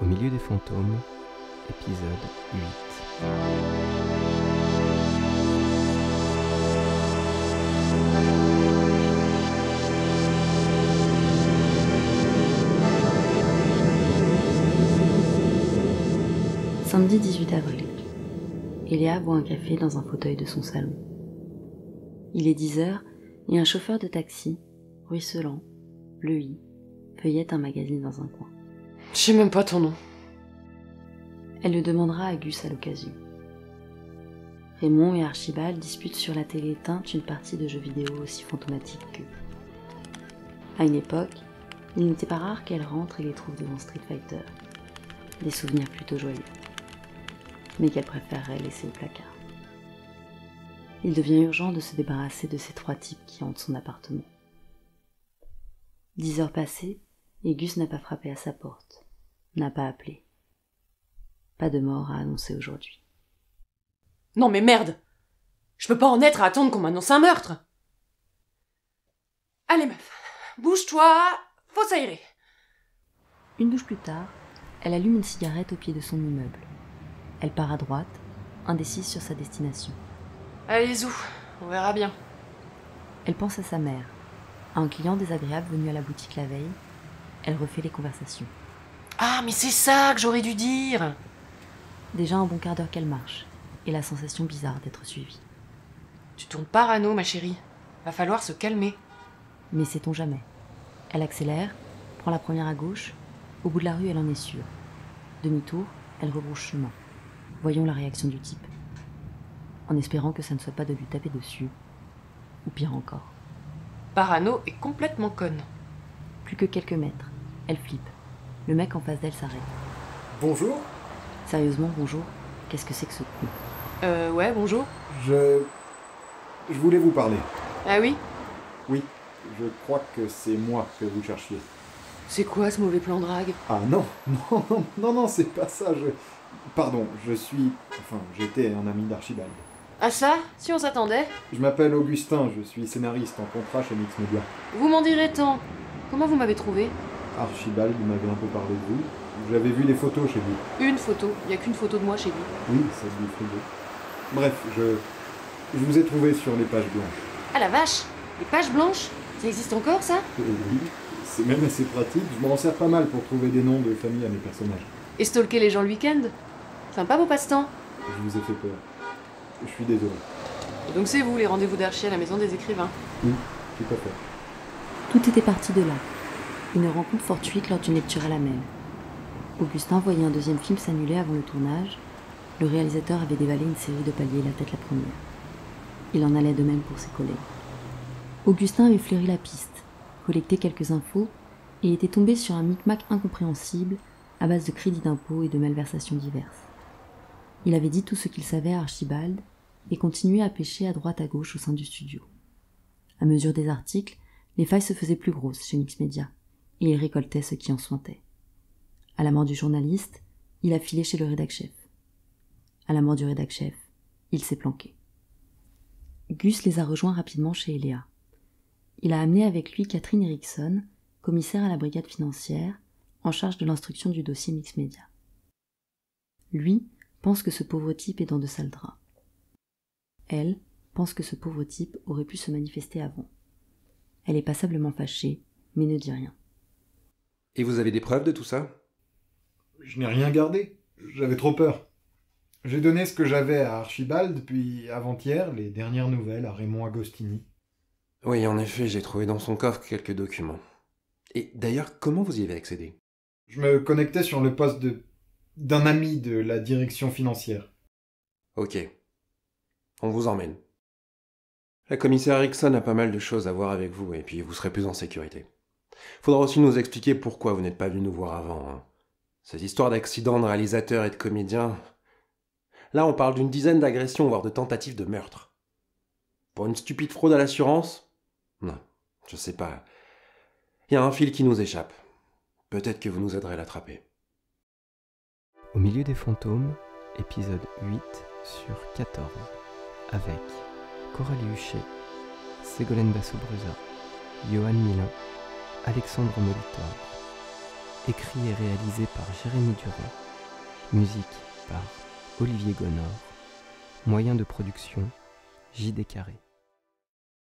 Au milieu des fantômes, épisode 8. Samedi 18 avril. Eléa boit un café dans un fauteuil de son salon. Il est 10h et un chauffeur de taxi, ruisselant, bleuis, feuillette un magazine dans un coin. Je sais même pas ton nom. Elle le demandera à Gus à l'occasion. Raymond et Archibald disputent sur la télé éteinte une partie de jeux vidéo aussi fantomatique qu'eux. À une époque, il n'était pas rare qu'elle rentre et les trouve devant Street Fighter. Des souvenirs plutôt joyeux, mais qu'elle préférerait laisser au placard. Il devient urgent de se débarrasser de ces 3 types qui hantent son appartement. 10 heures passées, et Gus n'a pas frappé à sa porte, n'a pas appelé. Pas de mort à annoncer aujourd'hui. Non mais merde! Je peux pas en être à attendre qu'on m'annonce un meurtre! Allez meuf, bouge-toi, faut s'aérer. Une douche plus tard, elle allume une cigarette au pied de son immeuble. Elle part à droite, indécise sur sa destination. Allez zou, on verra bien. Elle pense à sa mère, à un client désagréable venu à la boutique la veille. Elle refait les conversations. Ah mais c'est ça que j'aurais dû dire! Déjà un bon quart d'heure qu'elle marche, et la sensation bizarre d'être suivie. Tu tournes parano ma chérie, va falloir se calmer. Mais sait-on jamais. Elle accélère, prend la première à gauche. Au bout de la rue, elle en est sûre. Demi-tour, elle rebrouche chemin. Voyons la réaction du type. En espérant que ça ne soit pas de lui taper dessus. Ou pire encore. Parano est complètement conne. Plus que quelques mètres. Elle flippe. Le mec en face d'elle s'arrête. Bonjour. Sérieusement, bonjour. Qu'est-ce que c'est que ce coup? Ouais, bonjour. Je voulais vous parler. Ah oui? Oui, je crois que c'est moi que vous cherchiez. C'est quoi ce mauvais plan drague? Ah non, non, c'est pas ça, Pardon, j'étais un ami d'Archibald. Ah ça? Si on s'attendait? Je m'appelle Augustin, je suis scénariste en contrat chez Mix Media. Vous m'en direz tant. Comment vous m'avez trouvé? Archibald m'avait un peu parlé de vous. J'avais vu les photos chez lui. Une photo. Y a qu'une photo de moi chez lui. Oui, celle du frigo. Bref, je vous ai trouvé sur les pages blanches. Ah la vache! Les pages blanches? Ça existe encore ça? Oui, c'est même assez pratique. Je m'en sers pas mal pour trouver des noms de famille à mes personnages. Et stalker les gens le week-end? Sympa vos passe-temps? Je vous ai fait peur. Je suis désolé. Et donc c'est vous les rendez-vous d'Archie à la maison des écrivains? Oui, tout à fait. Tout était parti de là. Une rencontre fortuite lors d'une lecture à la Mel. Augustin voyait un deuxième film s'annuler avant le tournage. Le réalisateur avait dévalé une série de paliers la tête la première. Il en allait de même pour ses collègues. Augustin avait flairé la piste, collecté quelques infos et était tombé sur un micmac incompréhensible à base de crédits d'impôt et de malversations diverses. Il avait dit tout ce qu'il savait à Archibald et continuait à pêcher à droite à gauche au sein du studio. À mesure des articles, les failles se faisaient plus grosses chez Mix Media et il récoltait ce qui en sointait. À la mort du journaliste, il a filé chez le rédac-chef. À la mort du rédac-chef, il s'est planqué. Gus les a rejoints rapidement chez Eléa. Il a amené avec lui Catherine Erickson, commissaire à la brigade financière, en charge de l'instruction du dossier Mix Media. Lui pense que ce pauvre type est dans de sales draps. Elle pense que ce pauvre type aurait pu se manifester avant. Elle est passablement fâchée, mais ne dit rien. Et vous avez des preuves de tout ça? Je n'ai rien gardé. J'avais trop peur. J'ai donné ce que j'avais à Archibald, puis avant-hier, les dernières nouvelles à Raymond Agostini. Oui, en effet, j'ai trouvé dans son coffre quelques documents. Et d'ailleurs, comment vous y avez accédé? Je me connectais sur le poste d'un ami de la direction financière. Ok. On vous emmène. La commissaire Erickson a pas mal de choses à voir avec vous, et puis vous serez plus en sécurité. Faudra aussi nous expliquer pourquoi vous n'êtes pas venu nous voir avant. Hein. Cette histoire d'accident de réalisateur et de comédien... Là, on parle d'une dizaine d'agressions, voire de tentatives de meurtre. Pour une stupide fraude à l'assurance? Non, je sais pas. Il y a un fil qui nous échappe. Peut-être que vous nous aiderez à l'attraper. Au milieu des fantômes, épisode 8 sur 14, avec Coralie Huchet, Ségolène Basso-Brusa, Johan Milin, Alexandre Molitor, écrit et réalisé par Jérémy Duret, musique par Olivier Gonor, moyen de production JD Carré.